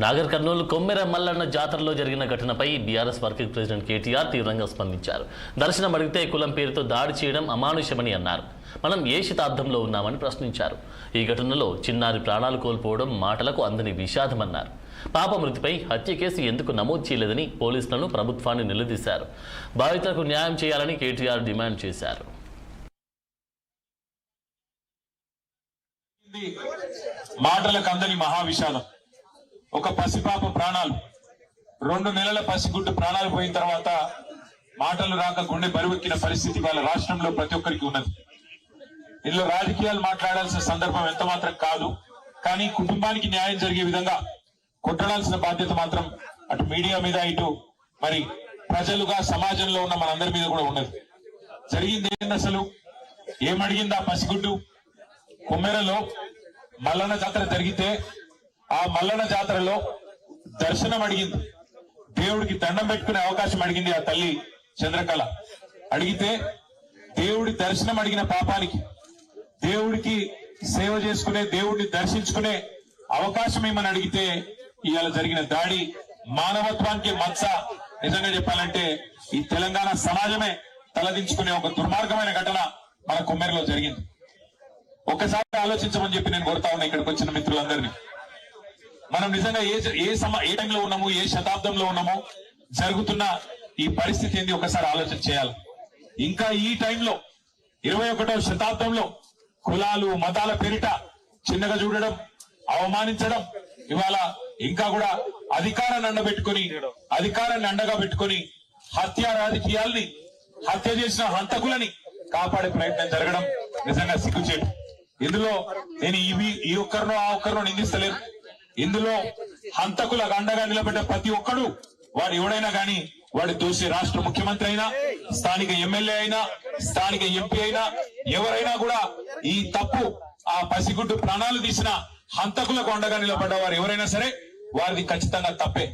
నాగర్ కర్నూలు కొమ్మెర మల్లన్న జాతరలో జరిగిన ఘటనపై బీఆర్ఎస్ వర్కింగ్ ప్రెసిడెంట్ కేటీఆర్ తీవ్రంగా స్పందించారు. దర్శనం అడిగితే కులం పేరుతో దాడి చేయడం అమానుషమని అన్నారు. మనం ఏ శతాబ్దంలో ఉన్నామని ప్రశ్నించారు. ఈ ఘటనలో చిన్నారి ప్రాణాలు కోల్పోవడం మాటలకు అందని విషాదమన్నారు. పాప మృతిపై హత్య కేసు ఎందుకు నమోదు చేయలేదని పోలీసులను ప్రభుత్వాన్ని నిలదీశారు. బాధితులకు న్యాయం చేయాలని కేటీఆర్ డిమాండ్ చేశారు. మాటలకు అందని మహావిషాదం. ఒక పసిపాప ప్రాణాలు, 2 నెలల పసిగుడ్డు ప్రాణాలు పోయిన తర్వాత మాటలు రాక గుండె బరువెక్కిన పరిస్థితి వాళ్ళ రాష్ట్రంలో ప్రతి ఒక్కరికి ఉన్నది. ఇందులో రాజకీయాలు మాట్లాడాల్సిన సందర్భం ఎంత మాత్రం కాదు. కానీ కుటుంబానికి న్యాయం జరిగే విధంగా కొట్టడాల్సిన బాధ్యత మాత్రం అటు మీడియా మీద, ఇటు మరి ప్రజలుగా సమాజంలో ఉన్న మనందరి మీద కూడా ఉన్నది. జరిగింది ఏంటి అసలు? ఏమడిగింది ఆ పసిగుడ్డు? కొమ్మెరలో మల్లన్న జాతర జరిగితే ఆ మల్లన్న జాతరలో దర్శనం అడిగింది. దేవుడికి దండం పెట్టుకునే అవకాశం అడిగింది ఆ తల్లి చంద్రకళ. అడిగితే దేవుడి దర్శనం అడిగిన పాపానికి, దేవుడికి సేవ చేసుకునే, దేవుడిని దర్శించుకునే అవకాశం ఏమని అడిగితే ఇవాళ జరిగిన దాడి మానవత్వానికి మచ్చ. నిజంగా చెప్పాలంటే ఈ తెలంగాణ సమాజమే తలదించుకునే ఒక దుర్మార్గమైన ఘటన మన కొమ్మెరలో జరిగింది. ఒక్కసారి ఆలోచించమని చెప్పి నేను కోరుతా ఉన్నా ఇక్కడికి వచ్చిన మిత్రులందరినీ. మనం నిజంగా ఏ టైంలో ఉన్నాము, ఏ శతాబ్దంలో ఉన్నాము, జరుగుతున్న ఈ పరిస్థితి ఏంది ఒకసారి ఆలోచన చేయాలి. ఇంకా ఈ టైంలో 21వ శతాబ్దంలో కులాలు మతాల పేరిట చిన్నగా చూడడం, అవమానించడం, ఇవాళ ఇంకా కూడా అధికారాన్ని అండగా పెట్టుకొని హత్య రాజకీయాల్ని, హత్య చేసిన హంతకులని కాపాడే ప్రయత్నం జరగడం నిజంగా సిగ్గుచేటు. ఇందులో నేను ఈ ఒక్కరినో ఆ ఒక్కరినో నిందిస్తలేదు. ఇందులో హంతకులకు అండగా నిలబడ్డ ప్రతి ఒక్కడు, వాడు ఎవడైనా గాని, వాడి దోషి రాష్ట్ర ముఖ్యమంత్రి అయినా, స్థానిక ఎమ్మెల్యే అయినా, స్థానిక ఎంపీ అయినా, ఎవరైనా కూడా ఈ తప్పు, ఆ పసిగుడ్డు ప్రాణాలు తీసిన హంతకులకు అండగా నిలబడ్డ వారు ఎవరైనా సరే వారిది ఖచ్చితంగా తప్పే.